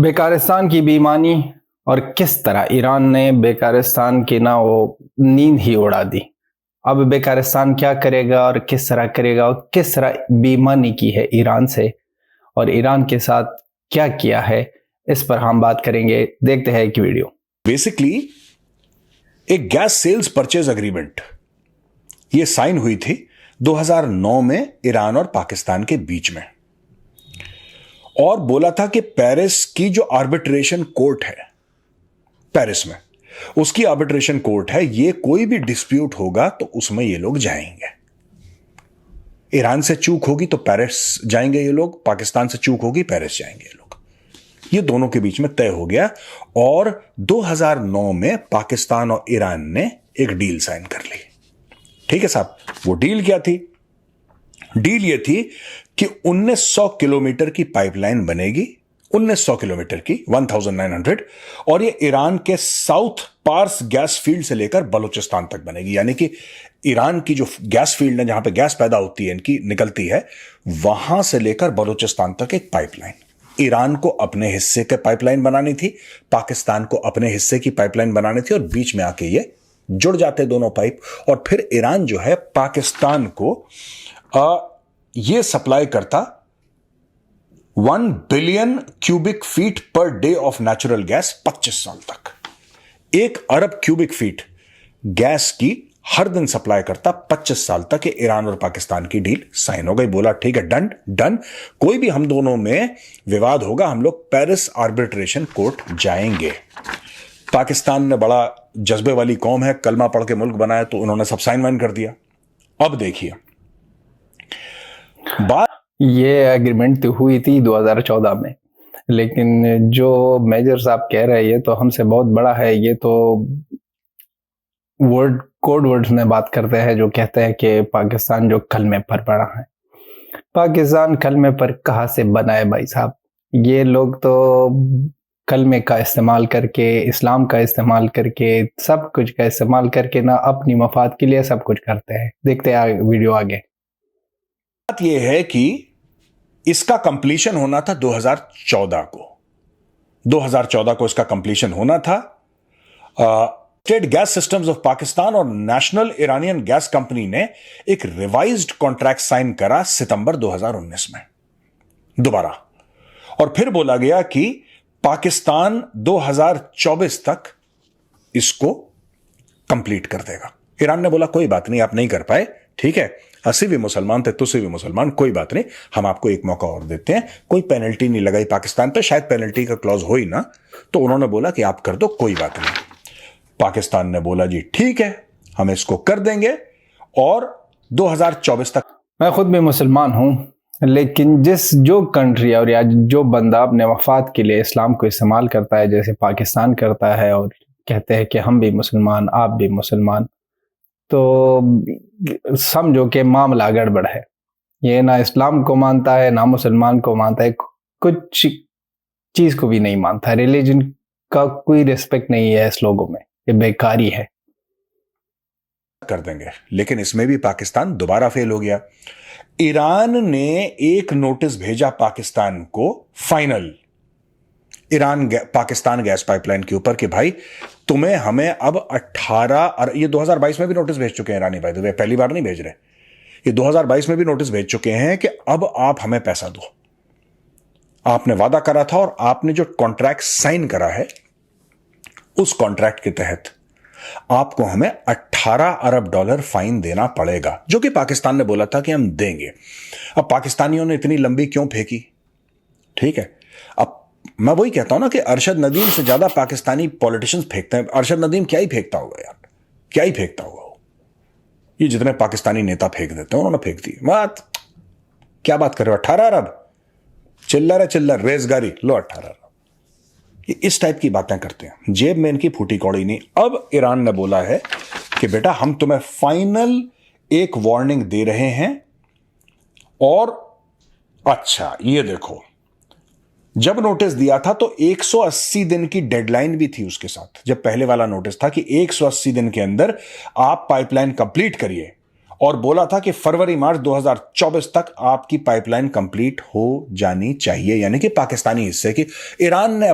बेकारिस्तान की बेईमानी और किस तरह ईरान ने बेकारिस्तान की ना वो नींद ही उड़ा दी। अब बेकारिस्तान क्या करेगा और किस तरह करेगा और किस तरह बेईमानी की है ईरान से और ईरान के साथ क्या किया है, इस पर हम बात करेंगे। देखते हैं एक वीडियो। बेसिकली एक गैस सेल्स परचेज एग्रीमेंट ये साइन हुई थी 2009 में ईरान और पाकिस्तान के बीच में, और बोला था कि पेरिस की जो आर्बिट्रेशन कोर्ट है पेरिस में, उसकी आर्बिट्रेशन कोर्ट है, ये कोई भी डिस्प्यूट होगा तो उसमें ये लोग जाएंगे। ईरान से चूक होगी तो पेरिस जाएंगे ये लोग, पाकिस्तान से चूक होगी पेरिस जाएंगे ये लोग। ये दोनों के बीच में तय हो गया और 2009 में पाकिस्तान और ईरान ने एक डील साइन कर ली। ठीक है साहब, वो डील क्या थी? डील ये थी कि 1900 किलोमीटर की पाइपलाइन बनेगी, 1900 किलोमीटर की 1900, और ये ईरान के साउथ पार्स गैस फील्ड से लेकर बलूचिस्तान तक बनेगी। यानी कि ईरान की जो गैस फील्ड है जहां पे गैस पैदा होती है, इनकी निकलती है, वहां से लेकर बलूचिस्तान तक एक पाइपलाइन। ईरान को अपने हिस्से के पाइपलाइन बनानी थी, पाकिस्तान को अपने हिस्से की पाइपलाइन बनानी थी, और बीच में आके ये जुड़ जाते दोनों पाइप। और फिर ईरान जो है पाकिस्तान को ये सप्लाई करता 1 billion cubic feet per day of natural gas 25 साल तक। 1 अरब क्यूबिक फीट गैस की हर दिन सप्लाई करता 25 साल तक। ये ईरान और पाकिस्तान की डील साइन हो गई। बोला ठीक है, डन डन, कोई भी हम दोनों में विवाद होगा हम लोग पेरिस आर्बिट्रेशन कोर्ट जाएंगे। पाकिस्तान ने बड़ा जज्बे वाली कौम है, कलमा पढ़ के मुल्क बनाया, तो उन्होंने सब साइन वाइन कर दिया। अब देखिए बात, ये एग्रीमेंट तो हुई थी 2014 में, लेकिन जो मेजर्स आप कह रहे हैं ये तो हमसे बहुत बड़ा है। ये तो कोड वर्ड्स में बात करते हैं, जो कहते हैं कि पाकिस्तान जो कलमे पर पड़ा है। पाकिस्तान कलमे पर कहाँ से बना है भाई साहब? ये लोग तो कलमे का इस्तेमाल करके, इस्लाम का इस्तेमाल करके, सब कुछ का इस्तेमाल करके ना अपनी मफाद के लिए सब कुछ करते हैं। देखते हैं वीडियो आगे। बात यह है कि इसका कंप्लीशन होना था 2014 को। 2014 को इसका कंप्लीशन होना था। State gas systems of Pakistan और नेशनल ईरानियन गैस कंपनी ने एक रिवाइज्ड कॉन्ट्रैक्ट साइन करा सितंबर 2019 में दोबारा, और फिर बोला गया कि पाकिस्तान 2024 तक इसको कंप्लीट कर देगा। ईरान ने बोला कोई बात नहीं, आप नहीं कर पाए, ठीक है, 80 भी मुसलमान थे, तुझसे भी मुसलमान, कोई बात नहीं, हम आपको एक मौका और देते हैं। कोई पेनल्टी नहीं लगाई पाकिस्तान पे, शायद पेनल्टी का क्लॉज हो ही ना, तो उन्होंने बोला कि आप कर दो, कोई बात नहीं। पाकिस्तान ने बोला जी ठीक है, हम इसको कर देंगे, और 2024 तक। मैं खुद भी मुसलमान हूँ, लेकिन जो कंट्री और या जो बंदा अपने मफाद के लिए इस्लाम को इस्तेमाल करता है, जैसे पाकिस्तान करता है, और कहते हैं कि हम भी मुसलमान, आप भी मुसलमान, तो समझो कि मामला गड़बड़ है। ये ना इस्लाम को मानता है, ना मुसलमान को मानता है, कुछ चीज को भी नहीं मानता। रिलीजन का कोई रिस्पेक्ट नहीं है इस लोगों में, ये बेकारी है। कर देंगे, लेकिन इसमें भी पाकिस्तान दोबारा फेल हो गया। ईरान ने एक नोटिस भेजा पाकिस्तान को, final, Iran Pakistan gas pipeline के ऊपर, कि भाई तुम्हें हमें अब 18, और ये 2022 में भी नोटिस भेज चुके हैं ईरानी भाई, तो पहली बार नहीं भेज रहे, ये 2022 में भी नोटिस भेज चुके हैं कि अब आप हमें पैसा दो। आपने वादा करा था और आपने जो कॉन्ट्रैक्ट साइन करा है, उस कॉन्ट्रैक्ट के तहत आपको हमें 18 अरब डॉलर फाइन देना पड़ेगा, जो कि पाकिस्तान ने बोला था कि हम देंगे। अब पाकिस्तानियों ने इतनी लंबी क्यों फेंकी? ठीक है, अब मैं वही कहता हूं ना कि अरशद नदीम से ज्यादा पाकिस्तानी पॉलिटिशियंस फेंकते हैं। अरशद नदीम क्या ही फेंकता होगा यार, क्या ही फेंकता होगा वो। ये जितने पाकिस्तानी नेता फेंक देते हैं, उन्होंने फेंक दी। बात क्या बात कर रहे हो? 18 अरब चिल्लर है, चिल्लर, रेजगारी, लो 18 अरब। ये इस टाइप की बातें करते हैं, जेब में इनकी फूटी कौड़ी नहीं। अब ईरान ने बोला है कि बेटा हम तुम्हें फाइनल एक वार्निंग दे रहे हैं, और अच्छा ये देखो, जब नोटिस दिया था तो 180 दिन की डेडलाइन भी थी उसके साथ। जब पहले वाला नोटिस था कि 180 दिन के अंदर आप पाइपलाइन कंप्लीट करिए और बोला था कि फरवरी मार्च 2024 तक आपकी पाइपलाइन कंप्लीट हो जानी चाहिए, यानी कि पाकिस्तानी हिस्से की। ईरान ने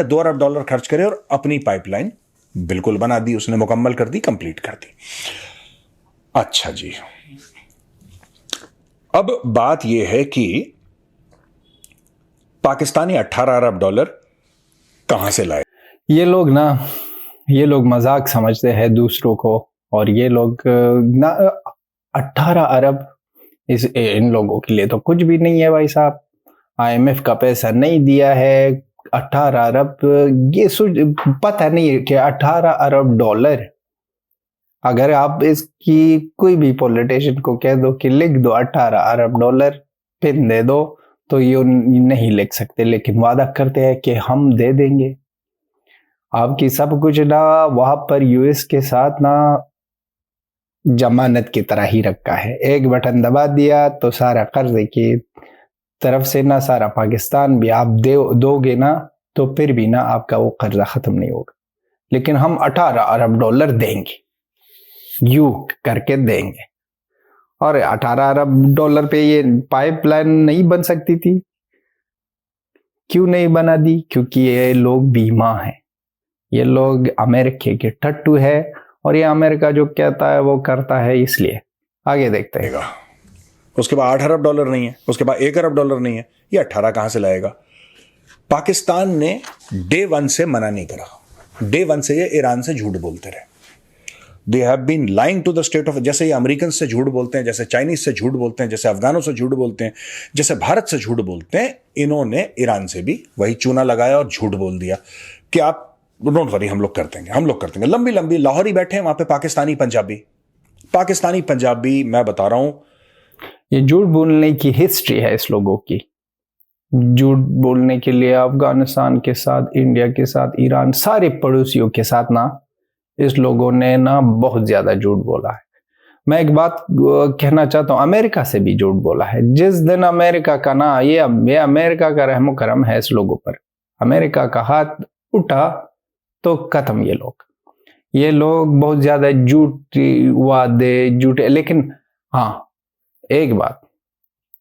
$2 अरब खर्च करे और अपनी पाइपलाइन बिल्कुल बना दी, उसने मुकम्मल कर दी, कंप्लीट कर दी। अच्छा जी, अब बात यह है कि पाकिस्तानी $18 अरब कहां से लाए? ये लोग मजाक समझते हैं दूसरों को, और ये लोग ना 18 अरब इन लोगों के लिए तो कुछ भी नहीं है भाई साहब। IMF का पैसा नहीं दिया है। 18 अरब ये पता नहीं है कि $18 अरब। अगर आप इसकी कोई भी पॉलिटिशियन को कह दो कि लिख दो $18 अरब पिन दे दो, तो ये नहीं लिख सकते, लेकिन वादा करते हैं कि हम दे देंगे आपकी सब कुछ ना। वहां पर US के साथ ना जमानत की तरह ही रखा है। एक बटन दबा दिया तो सारा कर्ज की तरफ से ना सारा पाकिस्तान भी आप दोगे ना, तो फिर भी ना आपका वो कर्जा खत्म नहीं होगा। लेकिन हम $18 अरब देंगे, यू करके देंगे। और $18 अरब पे ये पाइपलाइन नहीं बन सकती थी। क्यों नहीं बना दी? क्योंकि ये लोग बीमा हैं, ये लोग अमेरिका के टट्टू है, और ये अमेरिका जो कहता है वो करता है। इसलिए आगे देखते हैं। उसके बाद $8 अरब नहीं है, उसके बाद $1 अरब नहीं है, ये 18 कहां से लाएगा? पाकिस्तान ने डे 1 से मना नहीं करा। डे 1 से ये ईरान से झूठ बोलते रहे। They have been lying to the state of, जैसे ये अमेरिकन से झूठ बोलते हैं, जैसे चाइनीज से झूठ बोलते हैं, जैसे अफगानों से झूठ बोलते हैं, जैसे भारत से झूठ बोलते हैं, इन्होंने ईरान से भी वही चूना लगाया और झूठ बोल दिया कि आप डोंट वरी, हम लोग कर देंगे। लंबी लंबी लाहौरी बैठे हैं वहां पे, पाकिस्तानी पंजाबी, मैं बता रहा हूं, ये झूठ बोलने की हिस्ट्री है इस लोगों की। झूठ बोलने के लिए अफगानिस्तान के साथ, इंडिया के साथ, ईरान, सारे पड़ोसियों के साथ ना इस लोगों ने ना बहुत ज्यादा झूठ बोला है। मैं एक बात कहना चाहता हूं, अमेरिका से भी झूठ बोला है। जिस दिन अमेरिका का ना ये अमेरिका का रहमो करम है इस लोगों पर, अमेरिका का हाथ उठा तो खत्म। ये लोग बहुत ज्यादा झूठे। लेकिन हाँ, एक बात,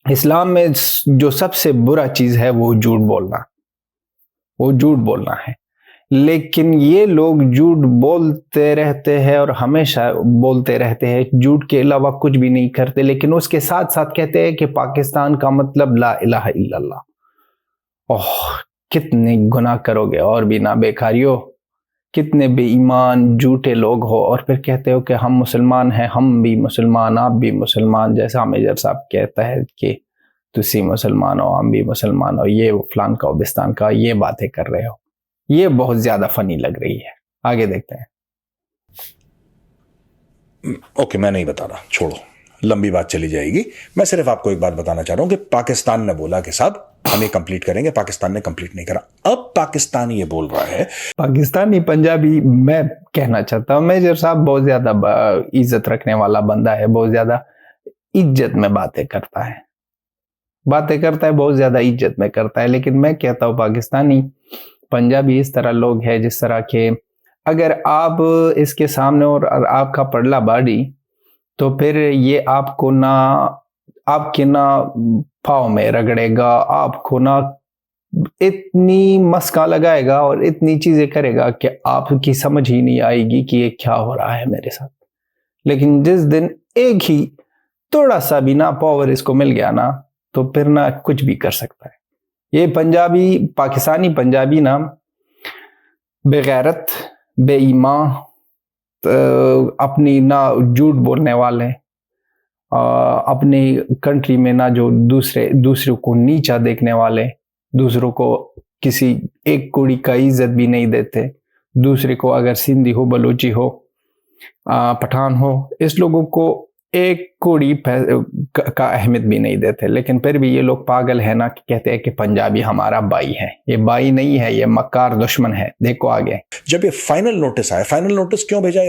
इस्लाम में जो सबसे बुरा चीज है वो झूठ बोलना है। लेकिन ये लोग झूठ बोलते रहते हैं और हमेशा बोलते रहते हैं, झूठ के अलावा कुछ भी नहीं करते। लेकिन उसके साथ साथ कहते हैं कि पाकिस्तान का मतलब ला इलाहा इल्लल्लाह। ओह, कितने गुनाह करोगे और भी ना बेकारियों, कितने बेईमान झूठे लोग हो, और फिर कहते हो कि हम मुसलमान हैं, हम भी मुसलमान, आप भी मुसलमान। जैसा मेजर साहब कहता है कि तुसी मुसलमान हो, हम भी मुसलमान हो, ये फलान का बिस्तान का, ये बातें कर रहे हो। ये बहुत ज्यादा फनी लग रही है। आगे देखते हैं। ओके, मैं नहीं बता रहा, छोड़ो, लंबी बात चली जाएगी। मैं सिर्फ आपको एक बात बताना चाह रहा हूं कि पाकिस्तान ने बोला कि साहब हम ये कंप्लीट करेंगे, पाकिस्तान ने कंप्लीट नहीं करा। अब पाकिस्तान ये बोल रहा है, पाकिस्तानी पंजाबी, मैं कहना चाहता हूं मेजर साहब बहुत ज्यादा इज्जत रखने वाला बंदा है, बहुत ज्यादा इज्जत में बातें करता है, बहुत ज्यादा इज्जत में करता है। लेकिन मैं कहता हूं पाकिस्तानी पंजाबी इस तरह लोग हैं जिस तरह के, अगर आप इसके सामने और आपका पड़ला बाड़ी, तो फिर ये आपको ना, आपके ना पाँव में रगड़ेगा, आपको ना इतनी मस्का लगाएगा और इतनी चीजें करेगा कि आपकी समझ ही नहीं आएगी कि ये क्या हो रहा है मेरे साथ। लेकिन जिस दिन एक ही थोड़ा सा भी ना पावर इसको मिल गया ना, तो फिर ना कुछ भी कर सकता है। ये पंजाबी, पाकिस्तानी पंजाबी ना बेगैरत, बेईमान, अपनी ना झूठ बोलने वाले, अपनी कंट्री में ना जो दूसरों को नीचा देखने वाले, दूसरों को किसी एक कुड़ी का इज्जत भी नहीं देते, दूसरे को अगर सिंधी हो, बलूची हो, पठान हो, इस लोगों को एक कुड़ी का अहमियत भी नहीं देते। लेकिन फिर भी ये लोग पागल है ना, कहते हैं कि पंजाबी हमारा भाई है। ये भाई नहीं है, ये मक्कार दुश्मन है। देखो आगे। जब ये फाइनल नोटिस आया, फाइनल नोटिस क्यों भेजा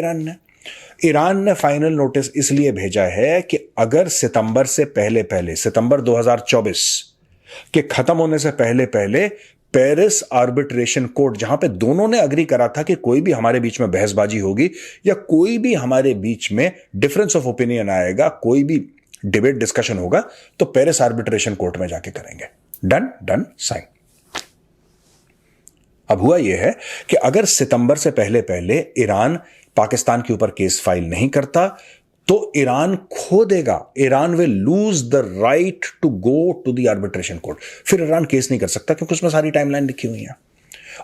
ईरान ने फाइनल नोटिस इसलिए भेजा है कि अगर सितंबर से पहले, सितंबर 2024 के खत्म होने से पहले पेरिस आर्बिट्रेशन कोर्ट, जहां पे दोनों ने अग्री करा था कि कोई भी हमारे बीच में बहसबाजी होगी या कोई भी हमारे बीच में डिफरेंस ऑफ ओपिनियन आएगा, कोई भी डिबेट डिस्कशन होगा, तो पेरिस आर्बिट्रेशन कोर्ट में जाके करेंगे। Done done sign. अब हुआ यह है कि अगर सितंबर से पहले पहले ईरान पाकिस्तान के ऊपर केस फाइल नहीं करता तो ईरान खो देगा, Iran will lose the right to go to the arbitration court. फिर ईरान केस नहीं कर सकता क्योंकि उसमें सारी टाइमलाइन लिखी हुई है।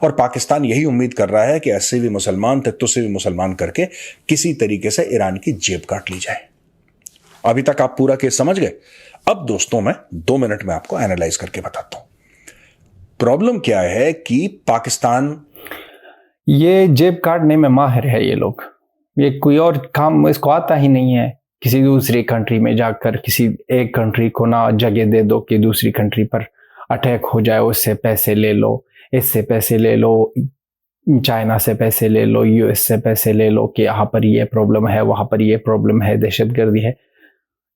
और पाकिस्तान यही उम्मीद कर रहा है कि ऐसे भी मुसलमान तत्व से भी मुसलमान करके किसी तरीके से ईरान की जेब काट ली जाए। अभी तक आप पूरा केस समझ गए। अब दोस्तों मैं 2 मिनट में आपको एनालाइज करके बताता हूं प्रॉब्लम क्या है कि पाकिस्तान ये जेब काटने में माहिर है। ये लोग, ये कोई और काम इसको आता ही नहीं है। किसी दूसरी कंट्री में जाकर किसी एक कंट्री को ना जगह दे दो कि दूसरी कंट्री पर अटैक हो जाए, उससे पैसे ले लो, इससे पैसे ले लो, चाइना से पैसे ले लो, यूएस से पैसे ले लो कि यहाँ पर ये प्रॉब्लम है, वहाँ पर ये प्रॉब्लम है, दहशतगर्दी है।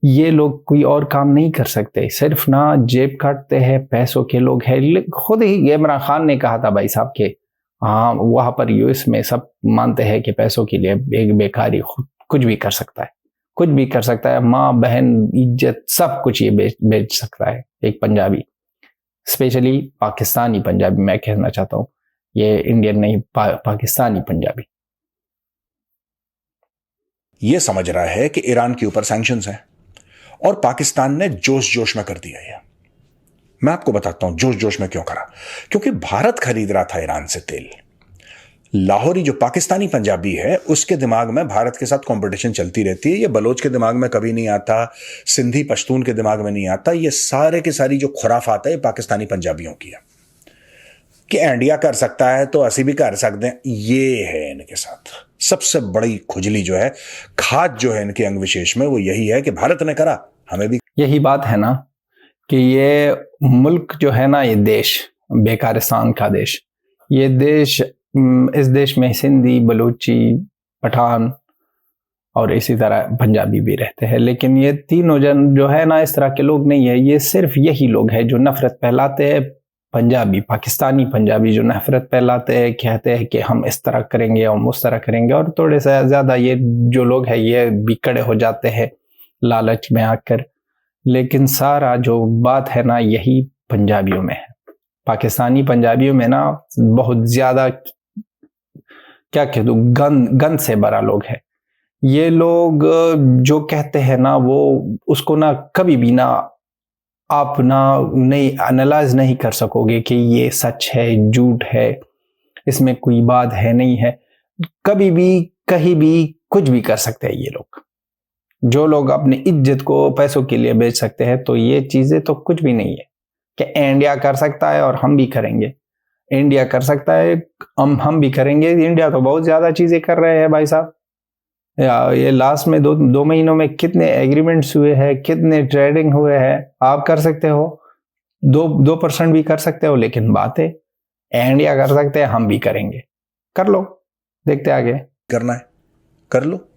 ये लोग कोई और काम नहीं कर सकते, सिर्फ ना जेब काटते हैं, पैसों के लोग हैं। खुद ही इमरान खान ने कहा था भाई साहब के हाँ वहां पर यूएस में सब मानते हैं कि पैसों के लिए एक बेकारी कुछ भी कर सकता है, कुछ भी कर सकता है, माँ बहन इज्जत सब कुछ ये बेच सकता है। एक पंजाबी, स्पेशली पाकिस्तानी पंजाबी मैं कहना चाहता हूँ, ये इंडियन नहीं, पाकिस्तानी पंजाबी ये समझ रहा है कि ईरान के ऊपर सैंक्शंस हैं और पाकिस्तान ने जोश जोश में कर दिया है। मैं आपको बताता हूं जोश जोश में क्यों करा। क्योंकि भारत खरीद रहा था ईरान से तेल। लाहौरी जो पाकिस्तानी पंजाबी है उसके दिमाग में भारत के साथ कंपटीशन चलती रहती है। ये बलोच के दिमाग में कभी नहीं आता, सिंधी पश्तून के दिमाग में नहीं आता। ये सारे के सारी जो खुराफात है ये पाकिस्तानी पंजाबियों की है कि इंडिया कर सकता है तो असी भी कर सकते हैं। ये है इनके साथ सबसे बड़ी खुजली जो है, खाद जो है इनके अंग विशेष में, वो यही है कि भारत ने करा हमें भी। यही बात है ना कि ये मुल्क जो है ना, ये देश बेकारिस्तान का देश, ये देश, इस देश में सिंधी, बलूची, पठान और इसी तरह पंजाबी भी रहते हैं। लेकिन ये तीनों जन जो है ना इस तरह के लोग नहीं है। ये सिर्फ यही लोग हैं जो नफरत फैलाते हैं। पंजाबी, पाकिस्तानी पंजाबी जो नफरत फैलाते हैं, कहते हैं कि हम इस तरह करेंगे, हम उस तरह करेंगे। और थोड़े से ज़्यादा ये जो लोग हैं ये बिकड़े हो जाते हैं लालच में आकर। लेकिन सारा जो बात है ना यही पंजाबियों में है। पाकिस्तानी पंजाबियों में ना बहुत ज़्यादा क्या कह दूँ, गंद से भरा लोग है। ये लोग जो कहते हैं ना वो उसको ना कभी भी ना आप ना नहीं एनालाइज नहीं कर सकोगे कि ये सच है, झूठ है, इसमें कोई बात है नहीं है। कभी भी कहीं भी कुछ भी कर सकते हैं ये लोग। जो लोग अपनी इज्जत को पैसों के लिए बेच सकते हैं, तो ये चीजें तो कुछ भी नहीं है कि इंडिया कर सकता है और हम भी करेंगे। इंडिया कर सकता है, हम भी करेंगे। इंडिया तो बहुत ज्यादा चीजें कर रहे हैं भाई साहब। ये लास्ट में दो महीनों में कितने एग्रीमेंट्स हुए हैं, कितने ट्रेडिंग हुए हैं। आप कर सकते हो, 2% भी कर सकते हो, लेकिन बात है इंडिया कर सकते हैं, हम भी करेंगे। कर लो, देखते आगे। करना है कर लो।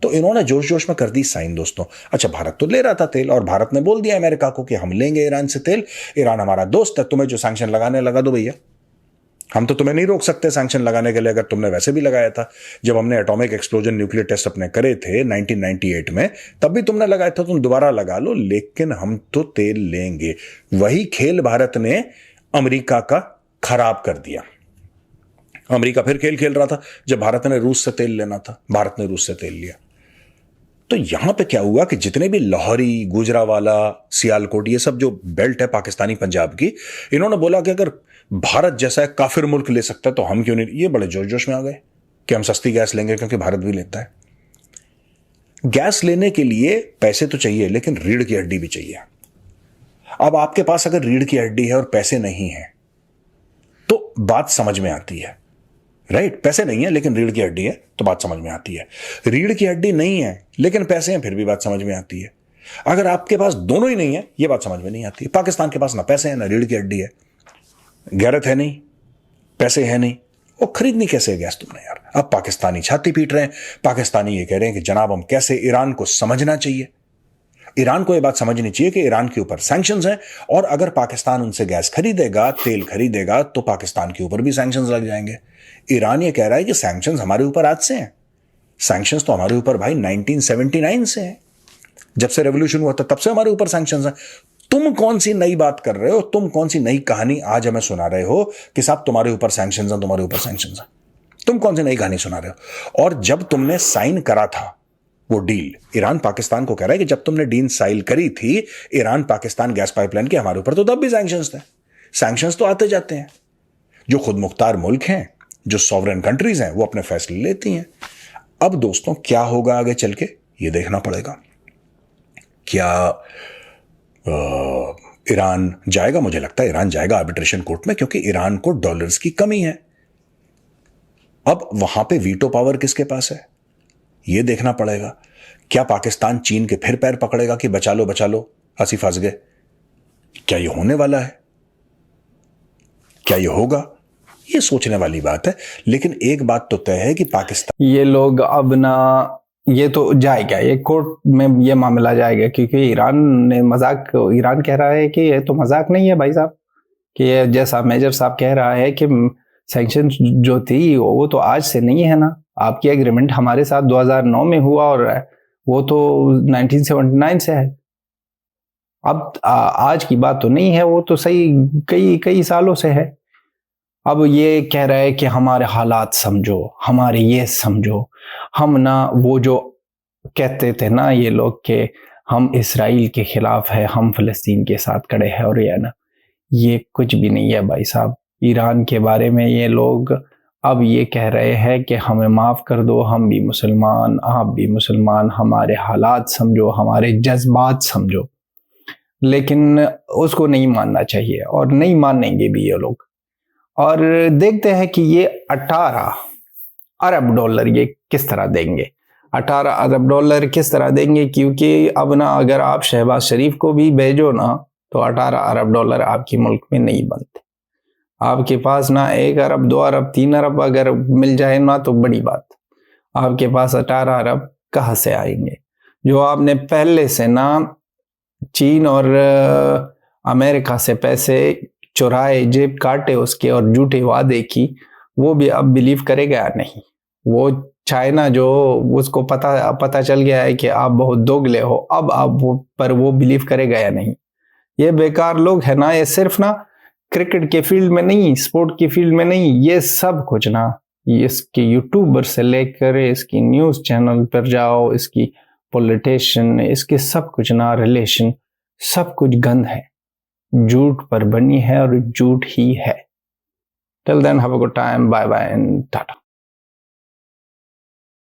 तो इन्होंने जोश जोश में कर दी साइन दोस्तों। अच्छा, भारत तो ले रहा था तेल और भारत ने बोल दिया अमेरिका को कि हम लेंगे ईरान से तेल, ईरान हमारा दोस्त है, तुम्हें जो सैंक्शन लगाने लगा दो भैया, हम तो तुम्हें नहीं रोक सकते सैंक्शन लगाने के लिए, अगर तुमने वैसे भी लगाया था। जब हमने एटॉमिक एक्सप्लोजन न्यूक्लियर टेस्ट अपने करे थे 1998 में, तब भी तुमने लगाया था, तुम दोबारा लगा लो, लेकिन हम तो तेल लेंगे। वही खेल भारत ने अमेरिका का खराब कर दिया। अमेरिका फिर खेल खेल रहा था। जब भारत ने रूस से तेल लेना था, भारत ने रूस से तेल लिया। तो यहां पे क्या हुआ कि जितने भी लाहौरी, गुजरावाला, सियालकोट, ये सब जो बेल्ट है पाकिस्तानी पंजाब की, इन्होंने बोला कि अगर भारत जैसा एक काफिर मुल्क ले सकता है तो हम क्यों नहीं। ये बड़े जोश जोश में आ गए कि हम सस्ती गैस लेंगे क्योंकि भारत भी लेता है। गैस लेने के लिए पैसे तो चाहिए, लेकिन रीढ़ की हड्डी भी चाहिए। अब आपके पास अगर रीढ़ की हड्डी है और पैसे नहीं है तो बात समझ में आती है, राइट। पैसे नहीं है लेकिन रीढ़ की हड्डी है तो बात समझ में आती है। रीढ़ की हड्डी नहीं है लेकिन पैसे हैं, फिर भी बात समझ में आती है। अगर आपके पास दोनों ही नहीं है, यह बात समझ में नहीं आती है। पाकिस्तान के पास ना पैसे हैं ना रीढ़ की हड्डी है, गैरत है नहीं, पैसे है नहीं, वो खरीदनी कैसे है गैस तुमने यार। अब पाकिस्तानी छाती पीट रहे हैं, पाकिस्तानी ये कह रहे हैं कि जनाब हम कैसे ईरान को समझना चाहिए। ईरान को यह बात समझनी चाहिए कि ईरान के ऊपर सैंक्शंस हैं, और अगर पाकिस्तान उनसे गैस खरीदेगा, तेल खरीदेगा, तो पाकिस्तान के ऊपर भी सैंक्शंस लग जाएंगे। ईरान ये कह रहा है कि सैंक्शंस हमारे ऊपर आज से हैं। सैंक्शंस तो हमारे ऊपर भाई 1979 से हैं, जब से रेवोल्यूशन हुआ था तब से हमारे ऊपर सैंक्शंस हैं। तुम कौन सी नई बात कर रहे हो, तुम कौन सी नई कहानी आज हमें सुना रहे हो कि साहब तुम्हारे ऊपर सैंक्शंस हैं, तुम्हारे ऊपर सैंक्शंस हैं? तुम कौन सी नई कहानी सुना रहे हो? और जब तुमने साइन करा था वो डील, ईरान पाकिस्तान को कह रहा है कि जब तुमने डील साइन करी थी ईरान पाकिस्तान गैस पाइपलाइन के, हमारे ऊपर तो तब भी सैंक्शंस थे। सैंक्शंस तो आते जाते हैं। जो खुद मुख्तार मुल्क हैं, जो सॉवरेन कंट्रीज हैं, वो अपने फैसले लेती हैं। अब दोस्तों क्या होगा आगे चल के, ये देखना पड़ेगा। क्या ईरान जाएगा? मुझे लगता है ईरान जाएगा आर्बिट्रेशन कोर्ट में, क्योंकि ईरान को डॉलर्स की कमी है। अब वहां पे वीटो पावर किसके पास है, यह देखना पड़ेगा। क्या पाकिस्तान चीन के फिर पैर पकड़ेगा कि बचा लो असी फंस गए? क्या यह होने वाला है? क्या यह होगा? यह सोचने वाली बात है। लेकिन एक बात तो तय है कि पाकिस्तान, ये लोग अब ना, ये तो जाएगा, ये कोर्ट में ये मामला जाएगा, क्योंकि ईरान कह रहा है कि ये तो मजाक नहीं है भाई साहब, कि ये जैसा मेजर साहब कह रहा है कि सैंक्शन जो थी वो तो आज से नहीं है ना। आपकी एग्रीमेंट हमारे साथ 2009 में हुआ और वो तो 1979 से है। अब आज की बात तो नहीं है, वो तो सही कई सालों से है। अब ये कह रहा है कि हमारे हालात समझो, हमारे ये समझो। हम ना, वो जो कहते थे ना ये लोग के हम इसराइल के खिलाफ है, हम फलस्तीन के साथ खड़े हैं, और ये ना, ये कुछ भी नहीं है भाई साहब। ईरान के बारे में ये लोग अब ये कह रहे हैं कि हमें माफ़ कर दो, हम भी मुसलमान, आप भी मुसलमान, हमारे हालात समझो, हमारे जज्बात समझो। लेकिन उसको नहीं मानना चाहिए और नहीं मानेंगे भी ये लोग। और देखते हैं कि ये 18 अरब डॉलर ये किस तरह देंगे। 18 अरब डॉलर किस तरह देंगे, क्योंकि अब ना अगर आप शहबाज शरीफ को भी भेजो ना, तो 18 अरब डॉलर आपके मुल्क में नहीं बनते। आपके पास ना 1 अरब 2 अरब 3 अरब अगर मिल जाए ना तो बड़ी बात। आपके पास 18 अरब कहाँ से आएंगे? जो आपने पहले से ना चीन और अमेरिका से पैसे चुराए, जेब काटे उसके और झूठे वादे की, वो भी अब बिलीव करेगा या नहीं? वो चाइना जो उसको पता चल गया है कि आप बहुत दोगले हो, अब आप वो बिलीव करेगा या नहीं? ये बेकार लोग है ना, ये सिर्फ ना क्रिकेट के फील्ड में नहीं, स्पोर्ट की फील्ड में नहीं, ये सब कुछ ना, इसके यूट्यूबर से लेकर इसकी न्यूज़ चैनल पर जाओ, इसकी पॉलिटिशियन, इसके सब कुछ ना रिलेशन, सब कुछ गंद है, झूठ पर बनी है और झूठ ही है। Till then have a good time, bye bye and Tata.